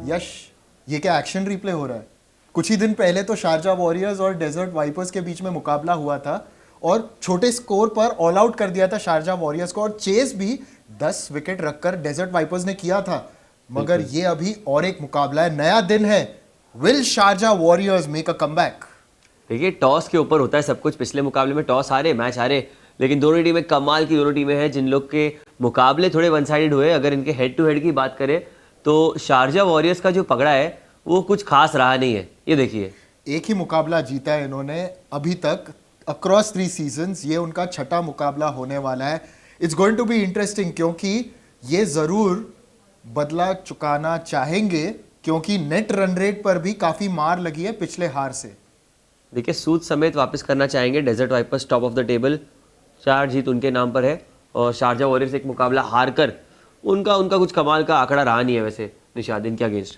यश, ये क्या action replay हो रहा है? कुछ ही दिन पहले तो शारजा वॉरियर्स और डेजर्ट वाइपर्स के बीच में मुकाबला हुआ था और छोटे स्कोर पर ऑल आउट कर दिया था शारजा वॉरियर्स को, और चेस भी 10 विकेट रखकर डेजर्ट वाइपर्स ने किया था। मगर ये अभी और एक मुकाबला है, नया दिन है। Will Sharjah warriors make a comeback? देखिए, टॉस के ऊपर होता है सब कुछ। पिछले मुकाबले में टॉस हारे, मैच हारे, लेकिन दोनों टीमें कमाल की दोनों टीमें हैं जिन लोग के मुकाबले थोड़े वन साइडेड हुए। अगर इनके हेड टू हेड की बात करें तो शारजा वॉरियर्स का जो पगड़ा है वो कुछ खास रहा नहीं है। ये देखिए, एक ही मुकाबला जीता है इन्होंने अभी तक अक्रॉस 3 सीजन्स। ये उनका छठा मुकाबला होने वाला है। It's going to be interesting, क्योंकि ये जरूर बदला चुकाना चाहेंगे, क्योंकि नेट रन रेट पर भी काफी मार लगी है पिछले हार से। देखिए, सूद समेत वापस करना चाहेंगे। Desert vipers top of the table, 4 जीत उनके नाम पर है, और शारजा वॉरियर्स एक मुकाबला हार कर उनका कुछ कमाल का आंकड़ा रहा नहीं है वैसे निशाद इनके अगेंस्ट।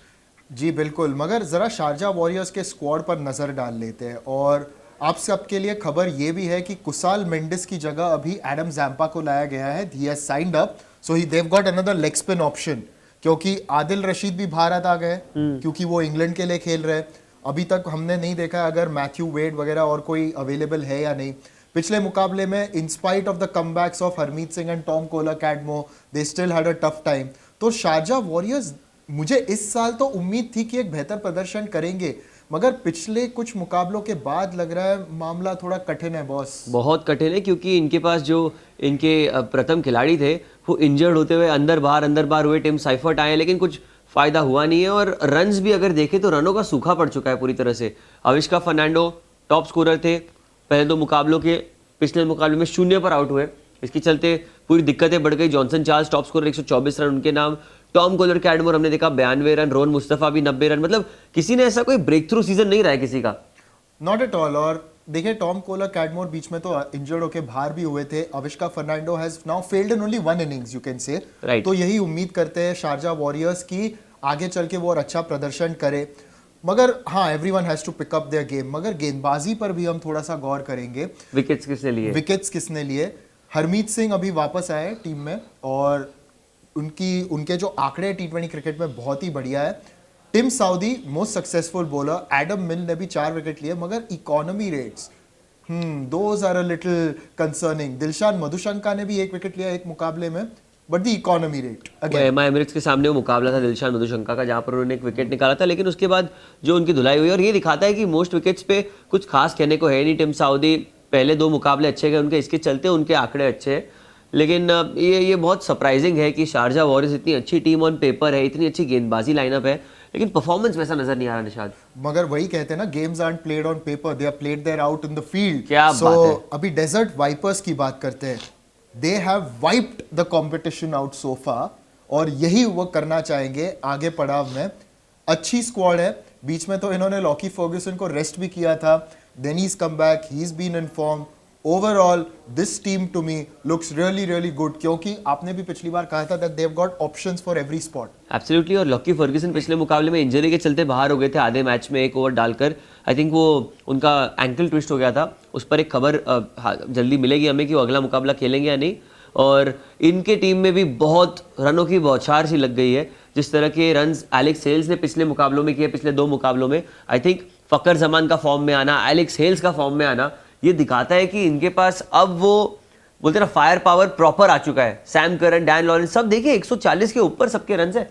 जी बिल्कुल, मगर ज़रा शारजा वॉरियर्स के स्क्वाड पर नज़र डाल लेते हैं। और आप सबके लिए खबर ये भी है कि कुसाल मेंडिस की जगह अभी एडम जैम्पा को लाया गया है। He has signed up, so he they've got another leg spin option, क्योंकि आदिल रशीद भी भारत आ गए, क्योंकि वो इंग्लैंड के लिए खेल रहे हैं। अभी तक हमने नहीं देखा अगर मैथ्यू वेड वगैरह और कोई अवेलेबल है या नहीं। पिछले मुकाबले में in spite of the comebacks of Harmeet Singh and Tom Kohler Cadmore, they still had a tough time. तो शारजा वॉरियर्स, मुझे इस साल तो उम्मीद थी कि एक बेहतर प्रदर्शन करेंगे, मगर पिछले कुछ मुकाबलों के बाद लग रहा है मामला थोड़ा कठिन है बॉस। बहुत कठिन है, क्योंकि इनके पास जो इनके प्रथम खिलाड़ी थे वो इंजर्ड होते हुए अंदर बाहर हुए। टिम साइफर्ट आए, लेकिन कुछ फायदा हुआ नहीं है। और रन्स भी अगर देखें तो रनों का सूखा पड़ चुका है पूरी तरह से। अविष्का फर्नांडो टॉप स्कोरर थे पहले 2 मुकाबलों के, पिछले मुकाबले में 0 पर आउट हुए। इसके चलते पूरी दिक्कतें बढ़ गई। Johnson Charles top scorer, 124 run उनके नाम। टॉम कोलर कैडमोर हमने देखा 92 रन, रोहन मुस्तफा भी 90 रन। मतलब किसी ने ऐसा कोई ब्रेक थ्रू सीजन नहीं रहा है किसी का, नॉट एट ऑल। और देखिए, टॉम कोलर कैडमोर बीच में तो इंजर्ड होके बाहर भी हुए थे। Avishka Fernando has now failed in only 1 innings, you can say. Right. तो यही उम्मीद करते हैं शारजा वॉरियर्स की आगे चल के वो और अच्छा प्रदर्शन करे। मगर हाँ, everyone has to pick up their game. मगर गेंदबाजी पर भी हम थोड़ा सा गौर करेंगे। विकेट्स किसने लिए? विकेट्स किसने लिए? हरमीत सिंह अभी वापस आए टीम में, और उनके जो आंकड़े T20 क्रिकेट में बहुत ही बढ़िया है। Tim Southee most successful bowler, Adam Milne ने भी 4 विकेट लिए, मगर economy rates those are a little concerning. Dilshan Madushanka ने भी 1 विकेट लिया एक मुकाबले में, but the economy rate MI Emirates के सामने वो मुकाबला था दिलशान मधुशंका का, जहां पर उन्होंने 1 विकेट निकाला था, लेकिन उसके बाद जो उनकी धुलाई हुई। और ये दिखाता है कि मोस्ट विकेट्स पे कुछ खास कहने को है नहीं। टिम साउदी पहले 2 मुकाबले अच्छे गए उनके, इसके चलते उनके आंकड़े अच्छे हैं। लेकिन ये बहुत सरप्राइजिंग है कि शारजा वॉरियर्स इतनी अच्छी टीम ऑन पेपर है, इतनी अच्छी गेंदबाजी लाइनअप है, लेकिन परफॉर्मेंस वैसा नजर नहीं आ रहा निशाद। मगर वही कहते हैं ना, games aren't played on paper, they are played their out in the field. क्या बात है। अभी डेजर्ट वाइपर्स की बात करते हैं। They have wiped the competition out so far, और यही वो करना चाहेंगे आगे पड़ाव में। अच्छी स्क्वाड है। बीच में तो इन्होंने लॉकी फर्ग्यूसन को रेस्ट भी किया था, then he is come back, he is been in form. Overall this team to me looks really really good, क्योंकि आपने भी पिछली बार कहा था that they have got options for every spot. Absolutely. और लॉकी फर्ग्यूसन पिछले मुकाबले में इंजरी के चलते बाहर हो गए थे आधे मैच में 1 ओवर डालकर। आई थिंक वो उनका एंकल ट्विस्ट हो गया था। उस पर एक खबर जल्दी मिलेगी हमें कि वो अगला मुकाबला खेलेंगे या नहीं। और इनके टीम में भी बहुत रनों की बौछार सी लग गई है। जिस तरह के रन्स एलेक्स हेल्स ने पिछले मुकाबलों में किए, पिछले 2 मुकाबलों में, आई थिंक फकर जमान का फॉर्म में आना, एलेक्स हेल्स का फॉर्म में आना, ये दिखाता है कि इनके पास अब वो बोलते ना फायर पावर प्रॉपर आ चुका है। सैम करन, डैन लॉरेंस, सब देखिए 140 के ऊपर सबके रन है।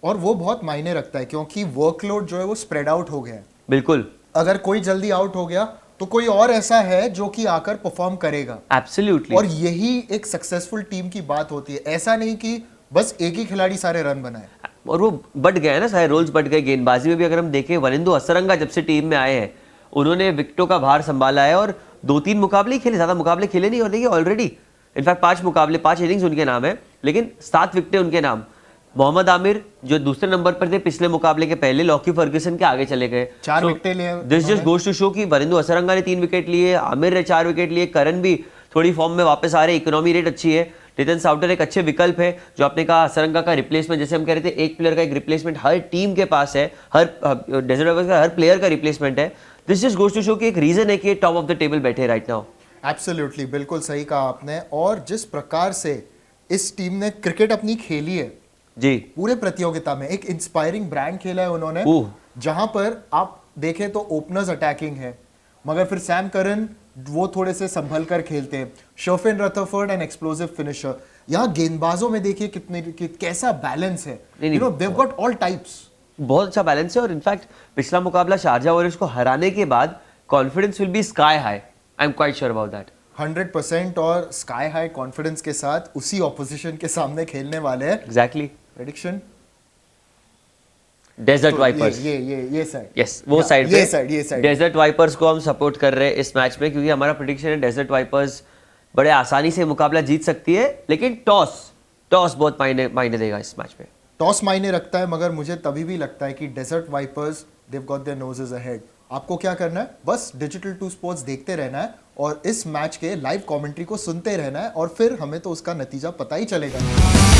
और वो बहुत मायने रखता है, क्योंकि वर्कलोड जो है वो स्प्रेड आउट हो गया है। बिल्कुल। अगर कोई जल्दी आउट हो गया तो कोई और ऐसा है जो कि आकर परफॉर्म करेगा। एब्सोल्युटली। और यही एक सक्सेसफुल टीम की बात होती है। ऐसा नहीं कि बस एक ही खिलाड़ी सारे रन बनाए। और वो बढ़ गए ना, सारे रोल्स बढ़ गए। गेंदबाजी में भी अगर हम देखें, वनिंदु हसरंगा जब से टीम में आए हैं उन्होंने विकेटों का भार संभाला है, और 2-3 मुकाबले खेले, ज्यादा मुकाबले खेले नहीं। और देखिए ऑलरेडी इनफैक्ट 5 मुकाबले, 5 इनिंग्स उनके नाम है, लेकिन 7 विकेटें उनके नाम। मोहम्मद आमिर जो दूसरे नंबर पर थे पिछले मुकाबले के पहले, लॉकी फर्ग्यूसन के आगे चले गए, 4 विकेटें लिए। This just goes to show कि वनिंदु हसरंगा ने 3 विकेट लिए, आमिर ने 4 विकेट लिए, करण भी थोड़ी फॉर्म में वापस आ रहे, इकोनॉमी रेट अच्छी है। नितिन साउटर एक अच्छे विकल्प है, जो आपने कहा हसरंगा का रिप्लेसमेंट, जैसे हम कह रहे थे एक प्लेयर का एक रिप्लेसमेंट हर टीम के पास है, हर डेजर्ट वाइपर्स का हर प्लेयर का रिप्लेसमेंट है। This just goes to show कि एक रीजन है कि टॉप ऑफ द टेबल बैठे राइट नाउ। एब्सोल्युटली, बिल्कुल सही कहा आपने। और जिस प्रकार से इस टीम ने क्रिकेट अपनी खेली है जी पूरे प्रतियोगिता में एक इंस्पायरिंग ब्रांड खेला है उन्होंने, ओह। जहां पर आप देखें तो ओपनर्स अटैकिंग है, मगर फिर सैम करन वो थोड़े से संभल कर खेलते हैं। Sherfane Rutherford and explosive finisher. यहाँ गेंदबाजों में देखिए कैसा बैलेंस है, नहीं, you know they've got all types. बहुत अच्छा बैलेंस है, और इनफैक्ट पिछला मुकाबला शारजा वॉरियर्स को हराने के बाद confidence will be sky high, I am quite sure about that. 100% और स्काई हाई कॉन्फिडेंस के साथ उसी ऑपोजिशन के सामने खेलने वाले हैं। एग्जैक्टली। प्रेडिक्शन डेजर्ट वाइपर्स, ये साइड, यस वो साइड ये साइड डेजर्ट वाइपर्स को हम सपोर्ट कर रहे हैं इस मैच में, क्योंकि हमारा प्रेडिक्शन है डेजर्ट वाइपर्स बड़े आसानी से मुकाबला जीत सकती है, लेकिन टॉस बहुत मायने देगा इस मैच में। टॉस मायने रखता है, मगर मुझे तभी भी लगता है कि Desert Vipers they've got their noses ahead. आपको क्या करना है, बस डिजिटल 2 स्पोर्ट्स देखते रहना है और इस मैच के लाइव कमेंट्री को सुनते रहना है, और फिर हमें तो उसका नतीजा पता ही चलेगा।